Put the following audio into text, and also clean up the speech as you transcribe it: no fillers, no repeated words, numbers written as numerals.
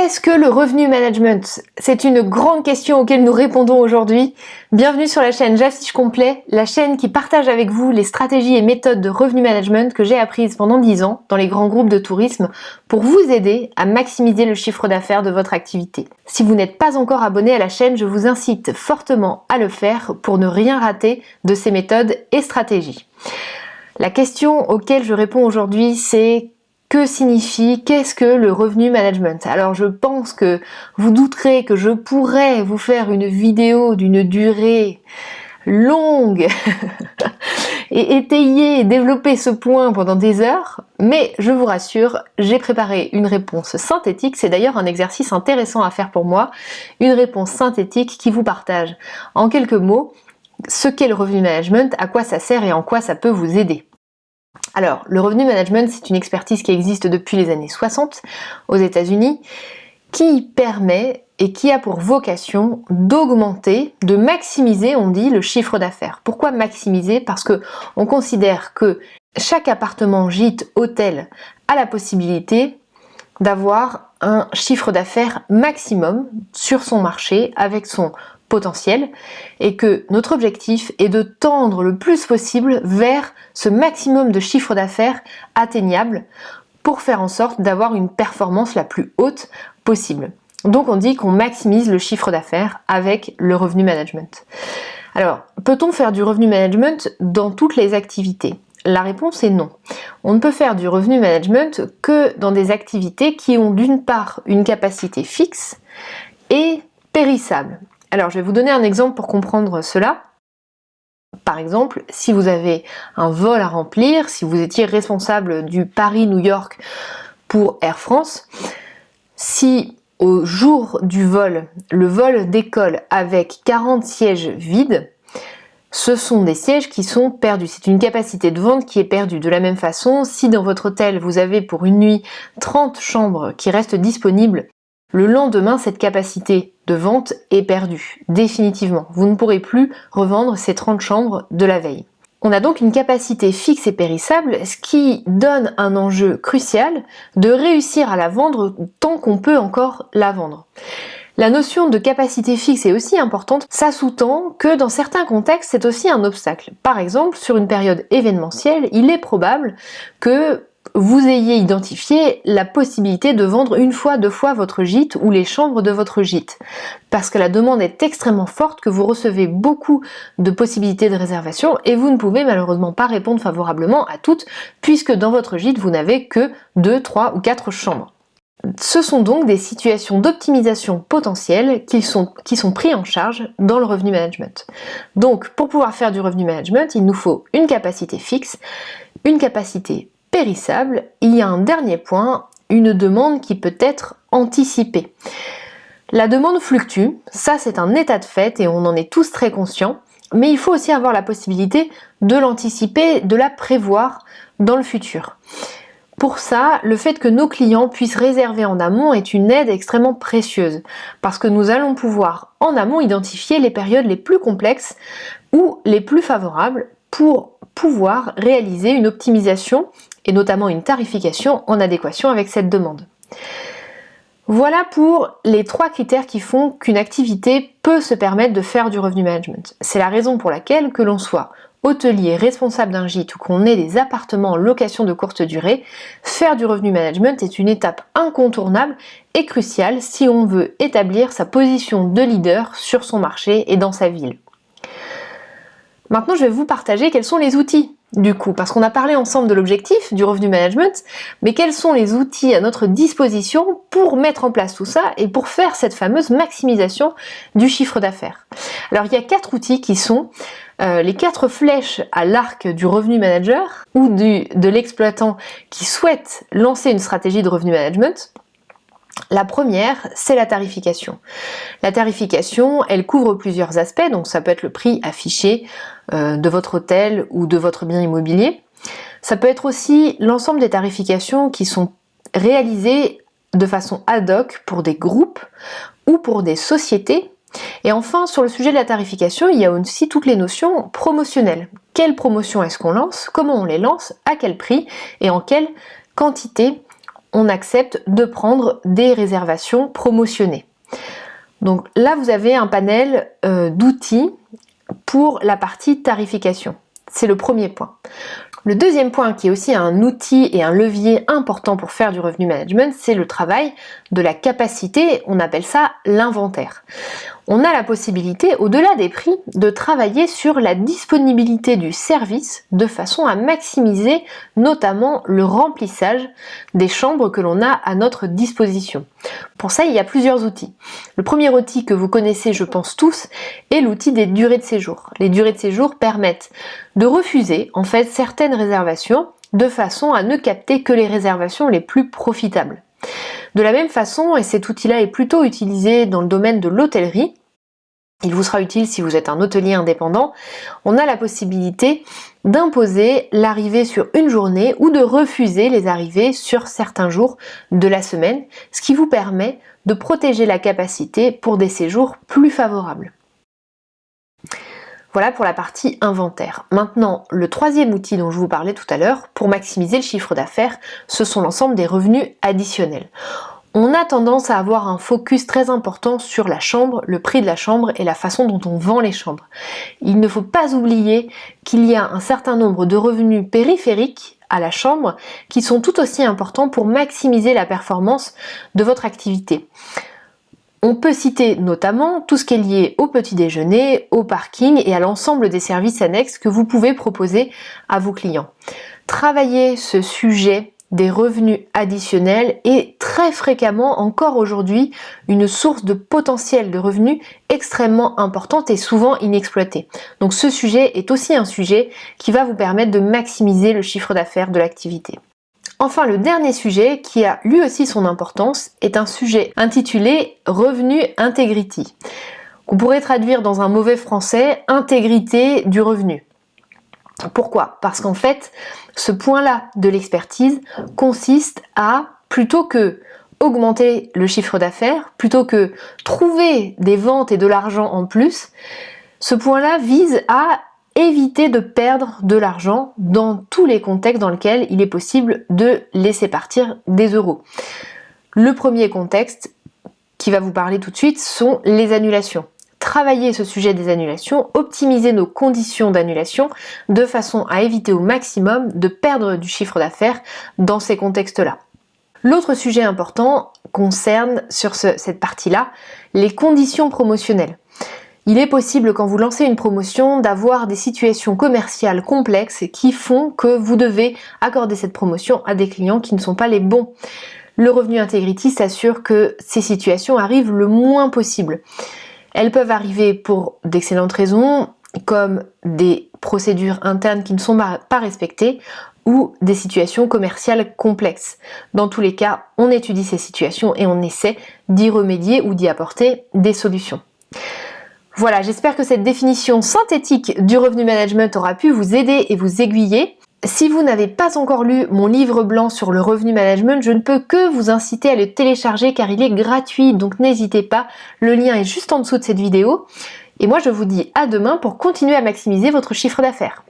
Qu'est-ce que le revenu management? C'est une grande question auquel nous répondons aujourd'hui. Bienvenue sur la chaîne J'affiche complet, la chaîne qui partage avec vous les stratégies et méthodes de revenu management que j'ai apprises pendant 10 ans dans les grands groupes de tourisme pour vous aider à maximiser le chiffre d'affaires de votre activité. Si vous n'êtes pas encore abonné à la chaîne, je vous incite fortement à le faire pour ne rien rater de ces méthodes et stratégies. La question auquel je réponds aujourd'hui, c'est qu'est-ce que le revenu management? Alors je pense que vous douterez que je pourrais vous faire une vidéo d'une durée longue et étayer et développer ce point pendant des heures, mais je vous rassure, j'ai préparé une réponse synthétique. C'est d'ailleurs un exercice intéressant à faire pour moi, une réponse synthétique qui vous partage en quelques mots ce qu'est le revenu management, à quoi ça sert et en quoi ça peut vous aider. Alors, le revenu management, c'est une expertise qui existe depuis les années 60 aux États-Unis, qui permet et qui a pour vocation d'augmenter, de maximiser, on dit, le chiffre d'affaires. Pourquoi maximiser? Parce que on considère que chaque appartement, gîte, hôtel a la possibilité d'avoir un chiffre d'affaires maximum sur son marché avec son potentiel et que notre objectif est de tendre le plus possible vers ce maximum de chiffre d'affaires atteignable pour faire en sorte d'avoir une performance la plus haute possible. Donc on dit qu'on maximise le chiffre d'affaires avec le revenu management. Alors, peut-on faire du revenu management dans toutes les activités? La réponse est non. On ne peut faire du revenu management que dans des activités qui ont d'une part une capacité fixe et périssable. Alors, je vais vous donner un exemple pour comprendre cela. Par exemple, si vous avez un vol à remplir, si vous étiez responsable du Paris-New York pour Air France, si au jour du vol, le vol décolle avec 40 sièges vides, ce sont des sièges qui sont perdus. C'est une capacité de vente qui est perdue. De la même façon, si dans votre hôtel, vous avez pour une nuit 30 chambres qui restent disponibles, le lendemain, cette capacité de vente est perdue, définitivement. Vous ne pourrez plus revendre ces 30 chambres de la veille. On a donc une capacité fixe et périssable, ce qui donne un enjeu crucial de réussir à la vendre tant qu'on peut encore la vendre. La notion de capacité fixe est aussi importante, ça sous-tend que dans certains contextes, c'est aussi un obstacle. Par exemple, sur une période événementielle, il est probable que vous ayez identifié la possibilité de vendre une fois, deux fois votre gîte ou les chambres de votre gîte. Parce que la demande est extrêmement forte, que vous recevez beaucoup de possibilités de réservation et vous ne pouvez malheureusement pas répondre favorablement à toutes, puisque dans votre gîte, vous n'avez que 2, 3 ou 4 chambres. Ce sont donc des situations d'optimisation potentielle qui sont pris en charge dans le revenu management. Donc, pour pouvoir faire du revenu management, il nous faut une capacité fixe, une capacité périssable. Il y a un dernier point, une demande qui peut être anticipée. La demande fluctue, ça c'est un état de fait et on en est tous très conscients, mais il faut aussi avoir la possibilité de l'anticiper, de la prévoir dans le futur. Pour ça, le fait que nos clients puissent réserver en amont est une aide extrêmement précieuse, parce que nous allons pouvoir en amont identifier les périodes les plus complexes ou les plus favorables pour pouvoir réaliser une optimisation et notamment une tarification en adéquation avec cette demande. Voilà pour les 3 critères qui font qu'une activité peut se permettre de faire du revenu management. C'est la raison pour laquelle, que l'on soit hôtelier, responsable d'un gîte ou qu'on ait des appartements en location de courte durée, faire du revenu management est une étape incontournable et cruciale si on veut établir sa position de leader sur son marché et dans sa ville. Maintenant, je vais vous partager quels sont les outils du coup, parce qu'on a parlé ensemble de l'objectif du revenu management, mais quels sont les outils à notre disposition pour mettre en place tout ça et pour faire cette fameuse maximisation du chiffre d'affaires. Alors, il y a 4 outils qui sont les 4 flèches à l'arc du revenu manager ou de l'exploitant qui souhaite lancer une stratégie de revenu management. La première, c'est la tarification. La tarification, elle couvre plusieurs aspects, donc ça peut être le prix affiché de votre hôtel ou de votre bien immobilier. Ça peut être aussi l'ensemble des tarifications qui sont réalisées de façon ad hoc pour des groupes ou pour des sociétés. Et enfin, sur le sujet de la tarification, il y a aussi toutes les notions promotionnelles. Quelle promotion est-ce qu'on lance? Comment on les lance? À quel prix? Et en quelle quantité on accepte de prendre des réservations promotionnées. Donc là, vous avez un panel d'outils pour la partie tarification. C'est le premier point. Le deuxième point, qui est aussi un outil et un levier important pour faire du revenu management, c'est le travail de la capacité, on appelle ça l'inventaire. On a la possibilité, au-delà des prix, de travailler sur la disponibilité du service de façon à maximiser notamment le remplissage des chambres que l'on a à notre disposition. Pour ça, il y a plusieurs outils. Le premier outil que vous connaissez, je pense tous, est l'outil des durées de séjour. Les durées de séjour permettent de refuser en fait certaines réservations de façon à ne capter que les réservations les plus profitables. De la même façon, et cet outil-là est plutôt utilisé dans le domaine de l'hôtellerie, il vous sera utile si vous êtes un hôtelier indépendant, on a la possibilité d'imposer l'arrivée sur une journée ou de refuser les arrivées sur certains jours de la semaine, ce qui vous permet de protéger la capacité pour des séjours plus favorables. Voilà pour la partie inventaire. Maintenant, le troisième outil dont je vous parlais tout à l'heure, pour maximiser le chiffre d'affaires, ce sont l'ensemble des revenus additionnels. On a tendance à avoir un focus très important sur la chambre, le prix de la chambre et la façon dont on vend les chambres. Il ne faut pas oublier qu'il y a un certain nombre de revenus périphériques à la chambre qui sont tout aussi importants pour maximiser la performance de votre activité. On peut citer notamment tout ce qui est lié au petit déjeuner, au parking et à l'ensemble des services annexes que vous pouvez proposer à vos clients. Travailler ce sujet des revenus additionnels est très fréquemment, encore aujourd'hui, une source de potentiel de revenus extrêmement importante et souvent inexploitée. Donc ce sujet est aussi un sujet qui va vous permettre de maximiser le chiffre d'affaires de l'activité. Enfin, le dernier sujet, qui a lui aussi son importance, est un sujet intitulé Revenu Integrity. On pourrait traduire dans un mauvais français intégrité du revenu. Pourquoi ? Parce qu'en fait, ce point-là de l'expertise consiste à, plutôt que augmenter le chiffre d'affaires, plutôt que trouver des ventes et de l'argent en plus, ce point-là vise à éviter de perdre de l'argent dans tous les contextes dans lesquels il est possible de laisser partir des euros. Le premier contexte qui va vous parler tout de suite sont les annulations. Travailler ce sujet des annulations, optimiser nos conditions d'annulation de façon à éviter au maximum de perdre du chiffre d'affaires dans ces contextes-là. L'autre sujet important concerne sur cette partie-là les conditions promotionnelles. Il est possible quand vous lancez une promotion d'avoir des situations commerciales complexes qui font que vous devez accorder cette promotion à des clients qui ne sont pas les bons. Le Revenu Integrity s'assure que ces situations arrivent le moins possible. Elles peuvent arriver pour d'excellentes raisons, comme des procédures internes qui ne sont pas respectées ou des situations commerciales complexes. Dans tous les cas, on étudie ces situations et on essaie d'y remédier ou d'y apporter des solutions. Voilà, j'espère que cette définition synthétique du revenu management aura pu vous aider et vous aiguiller. Si vous n'avez pas encore lu mon livre blanc sur le revenu management, je ne peux que vous inciter à le télécharger car il est gratuit, donc n'hésitez pas, le lien est juste en dessous de cette vidéo. Et moi je vous dis à demain pour continuer à maximiser votre chiffre d'affaires.